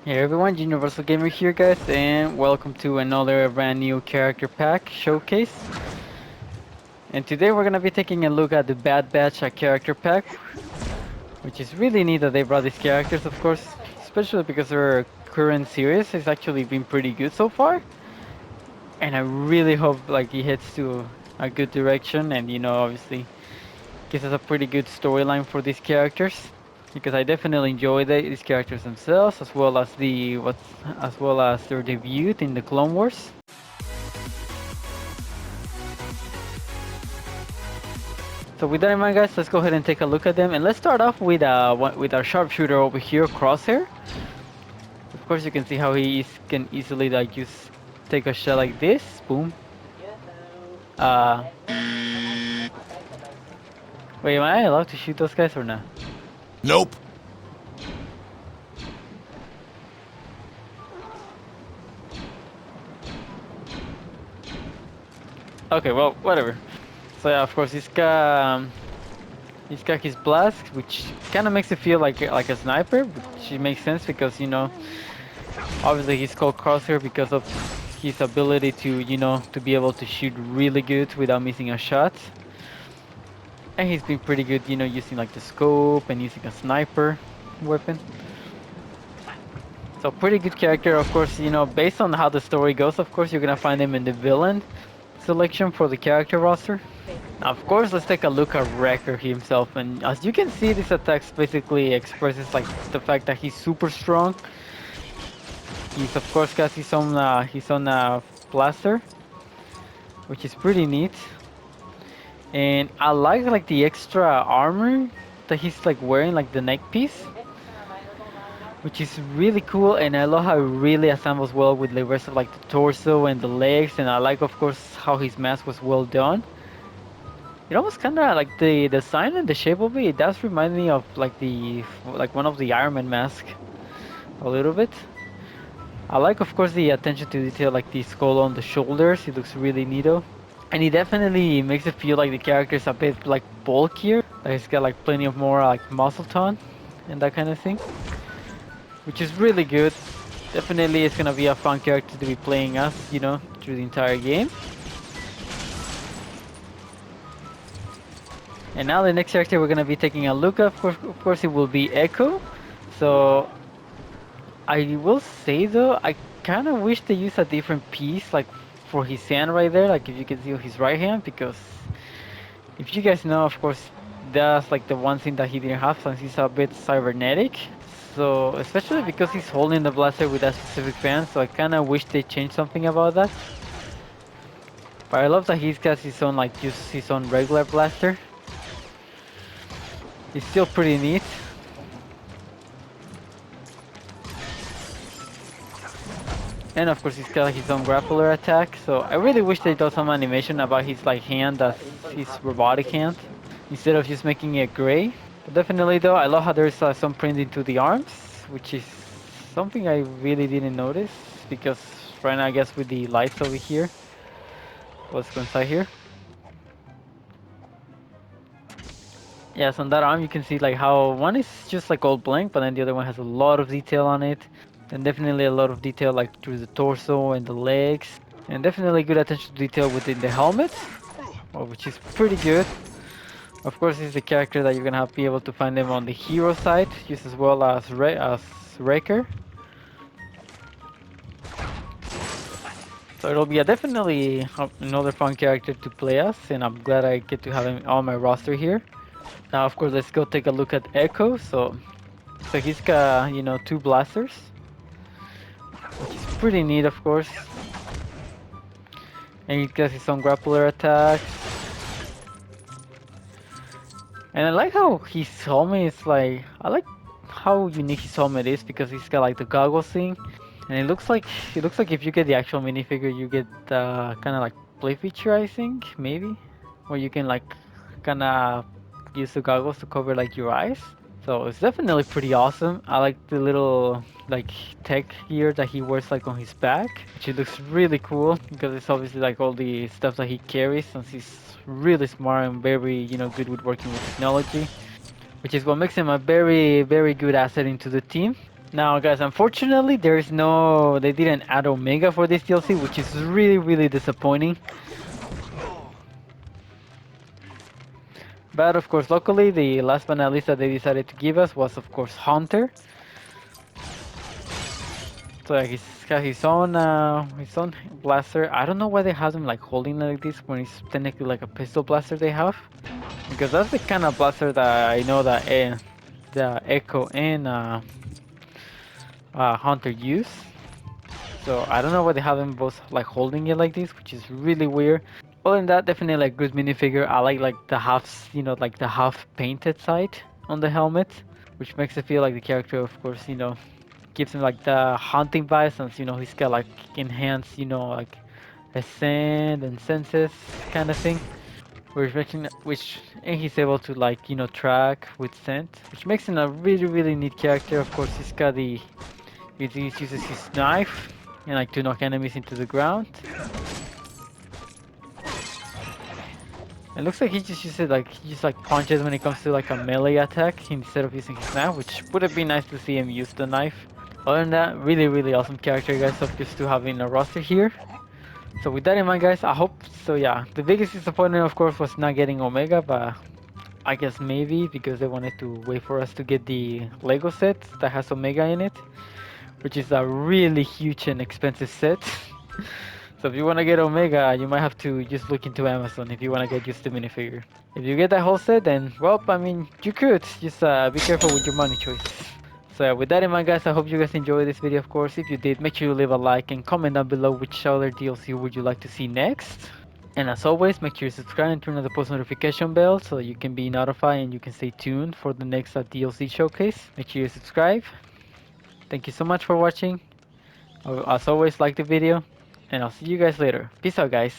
Hey everyone, Universal Gamer here guys, and welcome to another brand new character pack showcase. And today we're gonna be taking a look at the Bad Batch character pack, which is really neat that they brought these characters, of course, especially because their current series has actually been pretty good so far. And I really hope like it heads to a good direction, and obviously gives us a pretty good storyline for these characters. Because I definitely enjoy these characters themselves, as well as as well as their debut in the Clone Wars. So with that in mind, guys, let's go ahead and take a look at them, and let's start off with with our sharpshooter over here, Crosshair. Of course, you can see how can easily like just take a shot like this, boom. Uh, Wait, am I allowed to shoot those guys or not? Nope. Okay, well, whatever. So yeah, of course, he's got his blast, which kind of makes it feel like a sniper, which makes sense because obviously he's called Crosshair because of his ability to to be able to shoot really good without missing a shot. And he's been pretty good, using like the scope and using a sniper weapon. So pretty good character, of course, based on how the story goes, of course, you're gonna find him in the villain selection for the character roster. Now, of course, let's take a look at Wrecker himself, and as you can see, this attack basically expresses like the fact that he's super strong. He's of course got his own blaster, which is pretty neat. And I like the extra armor that he's like wearing, like the neck piece, which is really cool. And I love how it really assembles well with the rest of like the torso and the legs. And I like, of course, how his mask was well done. It almost kind of like the design and the shape of it. It does remind me of like one of the Iron Man mask a little bit. I like, of course, the attention to detail, like the skull on the shoulders. It looks really neato. And he definitely makes it feel like the character is a bit like bulkier. Like he's got like plenty of more like muscle tone and that kind of thing, which is really good. Definitely, it's gonna be a fun character to be playing as, through the entire game. And now the next character we're gonna be taking a look at, of course, it will be Echo. So I will say though, I kind of wish they used a different piece, like for his hand right there, like if you can see his right hand, because if you guys know, of course, that's like the one thing that he didn't have since he's a bit cybernetic. So, especially because he's holding the blaster with that specific band, so I kind of wish they changed something about that. But I love that he's got his own, like, just his own regular blaster. It's still pretty neat. And of course he's got his own grappler attack, so I really wish they did some animation about his like hand, that's his robotic hand, instead of just making it gray. But definitely though, I love how there's some printing to the arms, which is something I really didn't notice, because right now I guess with the lights over here, let's go inside here. Yes, on that arm you can see like how one is just like all blank, but then the other one has a lot of detail on it. And definitely a lot of detail like through the torso and the legs. And definitely good attention to detail within the helmet, which is pretty good. Of course, this is the character that you're gonna have to be able to find them on the hero side, just as well as Wrecker. So it'll be definitely another fun character to play as, and I'm glad I get to have him on my roster here. Now, of course, let's go take a look at Echo. So he's got, two blasters, which is pretty neat, of course. And he's got his own grappler attacks. And I like how his helmet is like, I like how unique his helmet is because he's got like the goggles thing. And it looks like if you get the actual minifigure, you get kind of like play feature, I think, maybe, where you can like kind of use the goggles to cover like your eyes. So it's definitely pretty awesome. I like the little like tech gear that he wears like on his back, which it looks really cool because it's obviously like all the stuff that he carries since he's really smart and very, good with working with technology, which is what makes him a very, very good asset into the team. Now, guys, unfortunately, there's no, they didn't add Omega for this DLC, which is really, really disappointing. But of course, luckily, the last but not least that they decided to give us was, of course, Hunter. So yeah, he's got his own blaster. I don't know why they have him like holding like this when it's technically like a pistol blaster they have, because that's the kind of blaster that I know that the Echo and Hunter use. So I don't know why they have them both like holding it like this, which is really weird. Other than that, definitely like good minifigure. I like the half, like the half painted side on the helmet, which makes it feel like the character, of course, gives him like the hunting vibes, since he's got like enhanced, like a scent and senses kind of thing, which and he's able to like track with scent, which makes him a really really neat character. Of course, he uses his knife and like to knock enemies into the ground. It looks like he just uses like he just like punches when it comes to like a melee attack instead of using his knife, which would have been nice to see him use the knife. Other than that, really really awesome character, guys. So just to have in a roster here. So with that in mind, guys, I hope so. Yeah, the biggest disappointment, of course, was not getting Omega, but I guess maybe because they wanted to wait for us to get the Lego set that has Omega in it, which is a really huge and expensive set. So if you want to get Omega, you might have to just look into Amazon if you want to get just the minifigure. If you get that whole set, then well, I mean, you could just be careful with your money choices. So yeah, with that in mind, guys, I hope you guys enjoyed this video. Of course, if you did, make sure you leave a like and comment down below which other DLC would you like to see next. And as always, make sure you subscribe and turn on the post notification bell so you can be notified and you can stay tuned for the next DLC showcase. Make sure you subscribe. Thank you so much for watching. As always, like the video, and I'll see you guys later. Peace out, guys.